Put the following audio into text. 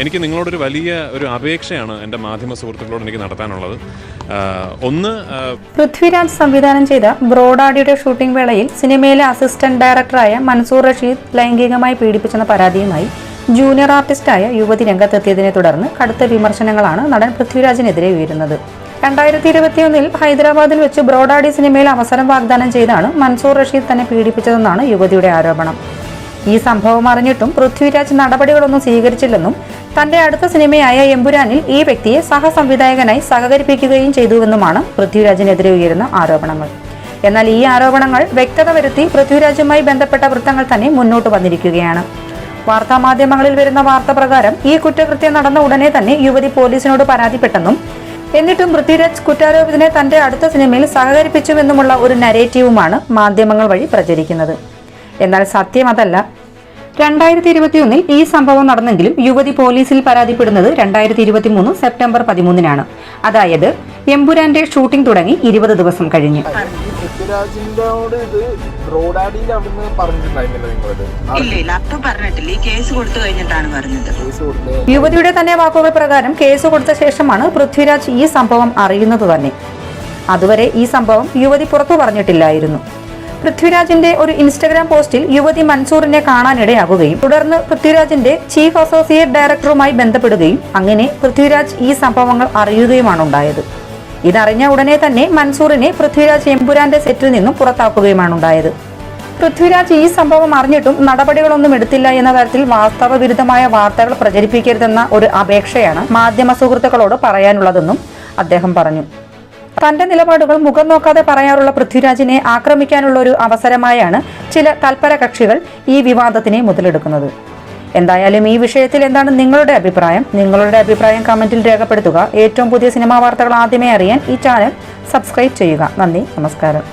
എനിക്ക് നിങ്ങളോടൊരു വലിയ ഒരു അപേക്ഷയാണ് എൻ്റെ മാധ്യമ സുഹൃത്തുക്കളോട് എനിക്ക് നടത്താനുള്ളത്. ഒന്ന്, പൃഥ്വിരാജ് സംവിധാനം ചെയ്ത ബ്രോഡാഡിയുടെ ഷൂട്ടിംഗ് വേളയിൽ സിനിമയിലെ അസിസ്റ്റന്റ് ഡയറക്ടറായ മൻസൂർ റഷീദ് ലൈംഗികമായി പീഡിപ്പിച്ചെന്ന പരാതിയുമായി ജൂനിയർ ആർട്ടിസ്റ്റായ യുവതി രംഗത്തെത്തിയതിനെ തുടർന്ന് കടുത്ത വിമർശനങ്ങളാണ് നടൻ പൃഥ്വിരാജിനെതിരെ ഉയരുന്നത്. 2021 ഹൈദരാബാദിൽ വെച്ച് ബ്രോഡാഡി സിനിമയിൽ അവസരം വാഗ്ദാനം ചെയ്താണ് മൻസൂർ റഷീദ് തന്നെ പീഡിപ്പിച്ചതെന്നാണ് യുവതിയുടെ ആരോപണം. ഈ സംഭവം അറിഞ്ഞിട്ടും പൃഥ്വിരാജ് നടപടികളൊന്നും സ്വീകരിച്ചില്ലെന്നും തന്റെ അടുത്ത സിനിമയായ എമ്പുരാനിൽ ഈ വ്യക്തിയെ സഹസംവിധായകനായി സഹകരിപ്പിക്കുകയും ചെയ്തുവെന്നുമാണ് പൃഥ്വിരാജിനെതിരെ ഉയരുന്ന ആരോപണങ്ങൾ. എന്നാൽ ഈ ആരോപണങ്ങൾ വ്യക്തത വരുത്തി പൃഥ്വിരാജുമായി ബന്ധപ്പെട്ട വൃത്തങ്ങൾ തന്നെ മുന്നോട്ട് വന്നിരിക്കുകയാണ്. വാർത്താമാധ്യമങ്ങളിൽ വരുന്ന വാർത്ത പ്രകാരം ഈ കുറ്റകൃത്യം നടന്ന ഉടനെ തന്നെ യുവതി പോലീസിനോട് പരാതിപ്പെട്ടെന്നും എന്നിട്ടും പൃഥ്വിരാജ് കുറ്റാരോപിതനെ തന്റെ അടുത്ത സിനിമയിൽ സഹകരിപ്പിച്ചുവെന്നുമുള്ള ഒരു നരേറ്റീവുമാണ് മാധ്യമങ്ങൾ വഴി പ്രചരിക്കുന്നത്. എന്നാൽ സത്യം അതല്ല. 2021 ഈ സംഭവം നടന്നെങ്കിലും യുവതി പോലീസിൽ പരാതിപ്പെടുന്നത് 2023 സെപ്റ്റംബർ 13 അതായത് എമ്പുരാന്റെ ഷൂട്ടിംഗ് തുടങ്ങി 20 ദിവസം കഴിഞ്ഞ്. യുവതിയുടെ തന്നെ വാക്കുകൾ പ്രകാരം കേസ് കൊടുത്ത ശേഷമാണ് പൃഥ്വിരാജ് ഈ സംഭവം അറിയുന്നത് തന്നെ. അതുവരെ ഈ സംഭവം യുവതി പുറത്തു പറഞ്ഞിട്ടില്ലായിരുന്നു. പൃഥ്വിരാജിന്റെ ഒരു ഇൻസ്റ്റഗ്രാം പോസ്റ്റിൽ യുവതി മൻസൂറിനെ കാണാനിടയാകുകയും തുടർന്ന് പൃഥ്വിരാജിന്റെ ചീഫ് അസോസിയേറ്റ് ഡയറക്ടറുമായി ബന്ധപ്പെടുകയും അങ്ങനെ പൃഥ്വിരാജ് ഈ സംഭവങ്ങൾ അറിയുകയുമാണ് ഉണ്ടായത്. ഇതറിഞ്ഞ ഉടനെ തന്നെ മൻസൂറിനെ പൃഥ്വിരാജ് എമ്പുരാന്റെ സെറ്റിൽ നിന്നും പുറത്താക്കുകയുമാണ് ഉണ്ടായത്. പൃഥ്വിരാജ് ഈ സംഭവം അറിഞ്ഞിട്ടും നടപടികളൊന്നും എടുത്തില്ല എന്ന തരത്തിൽ വാസ്തവ വിരുദ്ധമായ വാർത്തകൾ പ്രചരിപ്പിക്കരുതെന്ന ഒരു അപേക്ഷയാണ് മാധ്യമ സുഹൃത്തുക്കളോട് പറയാനുള്ളതെന്നും അദ്ദേഹം പറഞ്ഞു. തന്റെ നിലപാടുകൾ മുഖം നോക്കാതെ പറയാറുള്ള പൃഥ്വിരാജിനെ ആക്രമിക്കാനുള്ള ഒരു അവസരമായാണ് ചില തൽപര കക്ഷികൾ ഈ വിവാദത്തിനെ മുതലെടുക്കുന്നത്. എന്തായാലും ഈ വിഷയത്തിൽ എന്താണ് നിങ്ങളുടെ അഭിപ്രായം? നിങ്ങളുടെ അഭിപ്രായം കമന്റിൽ രേഖപ്പെടുത്തുക. ഏറ്റവും പുതിയ സിനിമാ വാർത്തകൾ ആദ്യമേ അറിയാൻ ഈ ചാനൽ സബ്സ്ക്രൈബ് ചെയ്യുക. നന്ദി, നമസ്കാരം.